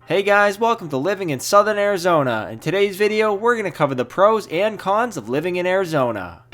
Hey guys, welcome to Living in Southern Arizona. In today's video, we're going to cover the pros and cons of living in Arizona.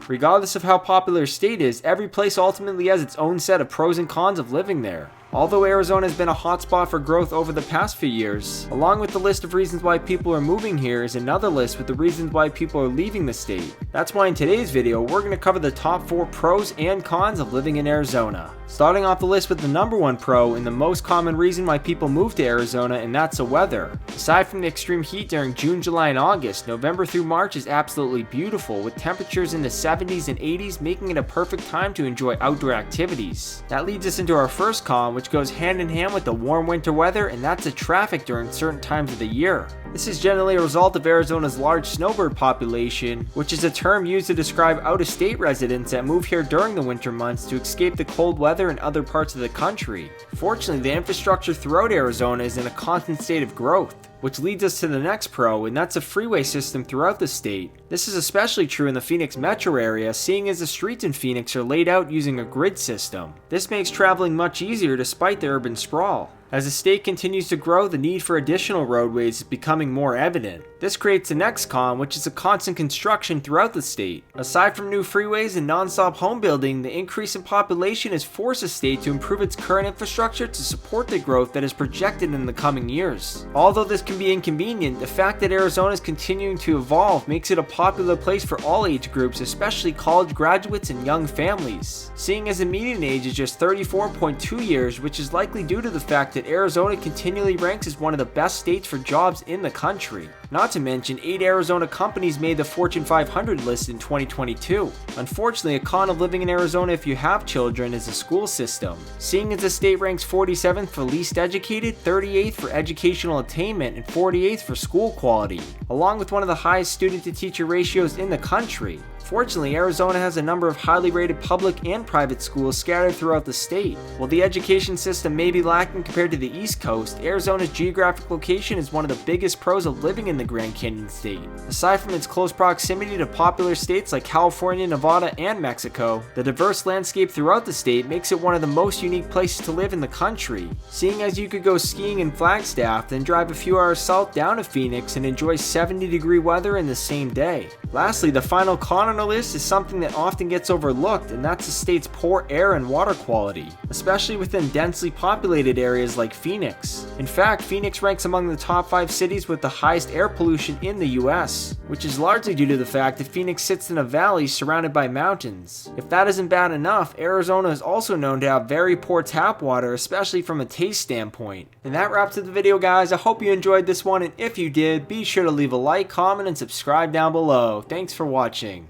Regardless of how popular a state is, every place ultimately has its own set of pros and cons of living there. Although Arizona has been a hotspot for growth over the past few years, along with the list of reasons why people are moving here is another list with the reasons why people are leaving the state. That's why in today's video, we're going to cover the top 4 pros and cons of living in Arizona. Starting off the list with the number 1 pro and the most common reason why people move to Arizona, and that's the weather. Aside from the extreme heat during June, July, and August, November through March is absolutely beautiful, with temperatures in the 70s and 80s making it a perfect time to enjoy outdoor activities. That leads us into our first con, which goes hand in hand with the warm winter weather, and that's the traffic during certain times of the year. This is generally a result of Arizona's large snowbird population, which is a term used to describe out-of-state residents that move here during the winter months to escape the cold weather in other parts of the country. Fortunately, the infrastructure throughout Arizona is in a constant state of growth, which leads us to the next pro, and that's a freeway system throughout the state. This is especially true in the Phoenix metro area, seeing as the streets in Phoenix are laid out using a grid system. This makes traveling much easier despite the urban sprawl. As the state continues to grow, the need for additional roadways is becoming more evident. This creates the next con, which is the constant construction throughout the state. Aside from new freeways and non-stop home building, the increase in population has forced the state to improve its current infrastructure to support the growth that is projected in the coming years. Although this can be inconvenient, the fact that Arizona is continuing to evolve makes it a popular place for all age groups, especially college graduates and young families. Seeing as the median age is just 34.2 years, which is likely due to the fact that Arizona continually ranks as one of the best states for jobs in the country. Not to mention, 8 Arizona companies made the Fortune 500 list in 2022. Unfortunately, a con of living in Arizona if you have children is the school system. Seeing as the state ranks 47th for least educated, 38th for educational attainment, and 48th for school quality, along with one of the highest student-to-teacher ratios in the country. Fortunately, Arizona has a number of highly rated public and private schools scattered throughout the state. While the education system may be lacking compared to the East Coast, Arizona's geographic location is one of the biggest pros of living in the Grand Canyon state. Aside from its close proximity to popular states like California, Nevada, and Mexico, the diverse landscape throughout the state makes it one of the most unique places to live in the country. Seeing as you could go skiing in Flagstaff, then drive a few hours south down to Phoenix and enjoy 70-degree weather in the same day. Lastly, the final con on our list is something that often gets overlooked, and that's the state's poor air and water quality, especially within densely populated areas like Phoenix. In fact, Phoenix ranks among the top 5 cities with the highest air pollution in the US, which is largely due to the fact that Phoenix sits in a valley surrounded by mountains. If that isn't bad enough, Arizona is also known to have very poor tap water, especially from a taste standpoint. And that wraps up the video, guys. I hope you enjoyed this one, and if you did, be sure to leave a like, comment, and subscribe down below. Thanks for watching.